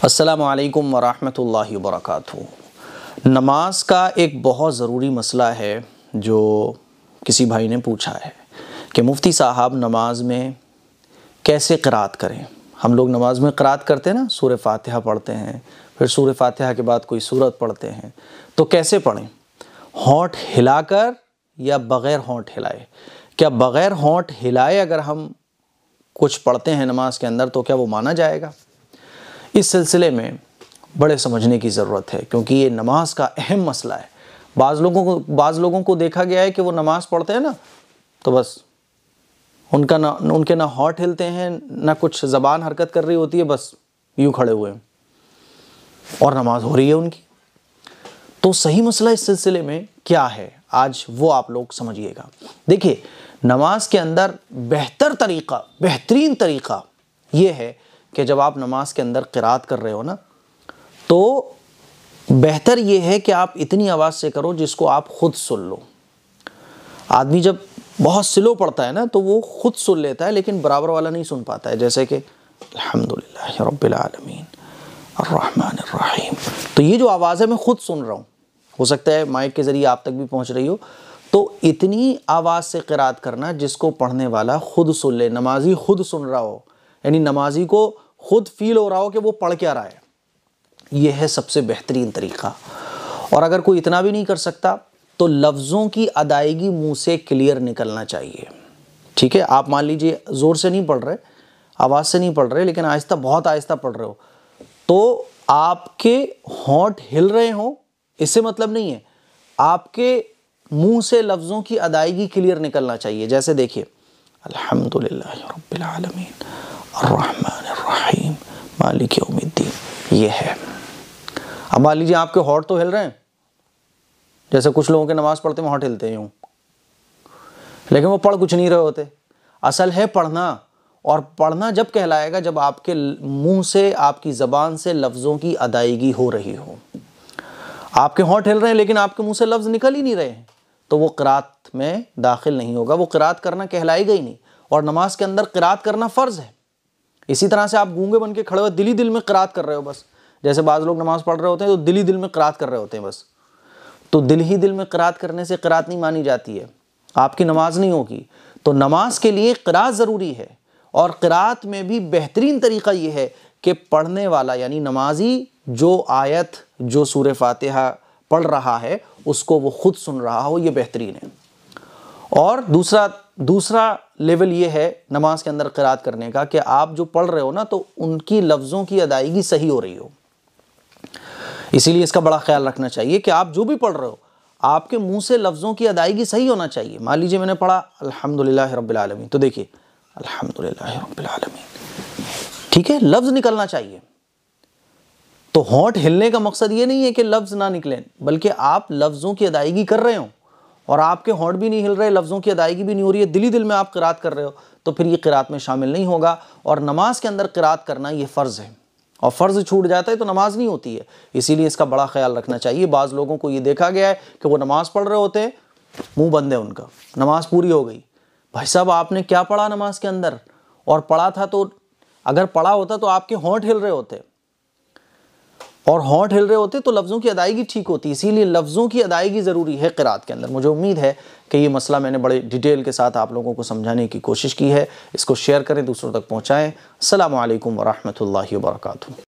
السلام علیکم ورحمۃ اللہ وبرکاتہ۔ نماز کا ایک بہت ضروری مسئلہ ہے جو کسی بھائی نے پوچھا ہے کہ مفتی صاحب نماز میں کیسے قرات کریں۔ ہم لوگ نماز میں قرات کرتے ہیں نا، سورہ فاتحہ پڑھتے ہیں، پھر سورہ فاتحہ کے بعد کوئی سورت پڑھتے ہیں، تو کیسے پڑھیں؟ ہونٹ ہلا کر یا بغیر ہونٹ ہلائے؟ کیا بغیر ہونٹ ہلائے اگر ہم کچھ پڑھتے ہیں نماز کے اندر تو کیا وہ مانا جائے گا؟ اس سلسلے میں بڑے سمجھنے کی ضرورت ہے، کیونکہ یہ نماز کا اہم مسئلہ ہے۔ بعض لوگوں کو دیکھا گیا ہے کہ وہ نماز پڑھتے ہیں نا تو بس ان کے نہ ہونٹ ہلتے ہیں، نہ کچھ زبان حرکت کر رہی ہوتی ہے، بس یوں کھڑے ہوئے ہیں اور نماز ہو رہی ہے ان کی۔ تو صحیح مسئلہ اس سلسلے میں کیا ہے، آج وہ آپ لوگ سمجھیے گا۔ دیکھیے، نماز کے اندر بہترین طریقہ یہ ہے کہ جب آپ نماز کے اندر قرات کر رہے ہو نا، تو بہتر یہ ہے کہ آپ اتنی آواز سے کرو جس کو آپ خود سن لو۔ آدمی جب بہت سلو پڑھتا ہے نا تو وہ خود سن لیتا ہے لیکن برابر والا نہیں سن پاتا ہے، جیسے کہ الحمدللہ رب العالمین الرحمن الرحیم۔ تو یہ جو آواز ہے میں خود سن رہا ہوں، ہو سکتا ہے مائک کے ذریعے آپ تک بھی پہنچ رہی ہو، تو اتنی آواز سے قرات کرنا جس کو پڑھنے والا خود سن لے، نمازی خود سن رہا ہو، یعنی نمازی کو خود فیل ہو رہا ہو کہ وہ پڑھ کیا رہا ہے، یہ ہے سب سے بہترین طریقہ۔ اور اگر کوئی اتنا بھی نہیں کر سکتا تو لفظوں کی ادائیگی منہ سے کلیئر نکلنا چاہیے۔ ٹھیک ہے، آپ مان لیجئے زور سے نہیں پڑھ رہے، آواز سے نہیں پڑھ رہے، لیکن آہستہ، بہت آہستہ پڑھ رہے ہو، تو آپ کے ہونٹ ہل رہے ہوں اس سے مطلب نہیں ہے، آپ کے منہ سے لفظوں کی ادائیگی کلیئر نکلنا چاہیے۔ جیسے دیکھیے، الحمدللہ رب العالمین الرحمن الرحیم مالک یوم الدین، یہ ہے۔ اب مان لیجیے آپ کے ہونٹ تو ہل رہے ہیں، جیسے کچھ لوگوں کے نماز پڑھتے ہیں ہونٹ ہلتے ہیں یوں، لیکن وہ پڑھ کچھ نہیں رہے ہوتے۔ اصل ہے پڑھنا، اور پڑھنا جب کہلائے گا جب آپ کے منہ سے، آپ کی زبان سے لفظوں کی ادائیگی ہو رہی ہو۔ آپ کے ہونٹ ہل رہے ہیں لیکن آپ کے منہ سے لفظ نکل ہی نہیں رہے ہیں تو وہ قرات میں داخل نہیں ہوگا، وہ قرات کرنا کہلائے گا ہی نہیں۔ اور نماز کے اندر قرات کرنا فرض ہے۔ اسی طرح سے آپ گونگے بن کے کھڑے ہوئے دل ہی دل میں قرات کر رہے ہو، بس جیسے بعض لوگ نماز پڑھ رہے ہوتے ہیں تو دل ہی دل میں قرات کر رہے ہوتے ہیں بس، تو دل ہی دل میں قرات کرنے سے قرات نہیں مانی جاتی ہے، آپ کی نماز نہیں ہوگی۔ تو نماز کے لیے قرات ضروری ہے، اور قرات میں بھی بہترین طریقہ یہ ہے کہ پڑھنے والا یعنی نمازی جو آیت، جو سورہ فاتحہ پڑھ رہا ہے اس کو وہ خود سن رہا ہو، یہ بہترین ہے۔ اور دوسرا لیول یہ ہے نماز کے اندر قرات کرنے کا کہ آپ جو پڑھ رہے ہو نا تو ان کی لفظوں کی ادائیگی صحیح ہو رہی ہو۔ اسی لیے اس کا بڑا خیال رکھنا چاہیے کہ آپ جو بھی پڑھ رہے ہو آپ کے منہ سے لفظوں کی ادائیگی صحیح ہونا چاہیے۔ مان لیجیے میں نے پڑھا الحمدللہ رب العالمین، تو دیکھیے الحمدللہ رب العالمین، ٹھیک ہے، لفظ نکلنا چاہیے۔ تو ہونٹ ہلنے کا مقصد یہ نہیں ہے کہ لفظ نہ نکلیں، بلکہ آپ لفظوں کی ادائیگی کر رہے ہوں اور آپ کے ہونٹ بھی نہیں ہل رہے، لفظوں کی ادائیگی بھی نہیں ہو رہی ہے، دل ہی دل میں آپ قرات کر رہے ہو، تو پھر یہ قرات میں شامل نہیں ہوگا۔ اور نماز کے اندر قرات کرنا یہ فرض ہے، اور فرض چھوٹ جاتا ہے تو نماز نہیں ہوتی ہے، اسی لیے اس کا بڑا خیال رکھنا چاہیے۔ بعض لوگوں کو یہ دیکھا گیا ہے کہ وہ نماز پڑھ رہے ہوتے ہیں، منہ بند ہے ان کا، نماز پوری ہو گئی۔ بھائی صاحب آپ نے کیا پڑھا نماز کے اندر؟ اور پڑھا تھا تو اگر پڑھا ہوتا تو آپ کے ہونٹ ہل رہے ہوتے، اور ہونٹ ہل رہے ہوتے تو لفظوں کی ادائیگی ٹھیک ہوتی۔ اسی لیے لفظوں کی ادائیگی ضروری ہے قرات کے اندر۔ مجھے امید ہے کہ یہ مسئلہ میں نے بڑے ڈیٹیل کے ساتھ آپ لوگوں کو سمجھانے کی کوشش کی ہے۔ اس کو شیئر کریں، دوسروں تک پہنچائیں۔ السلام علیکم ورحمۃ اللہ وبرکاتہ۔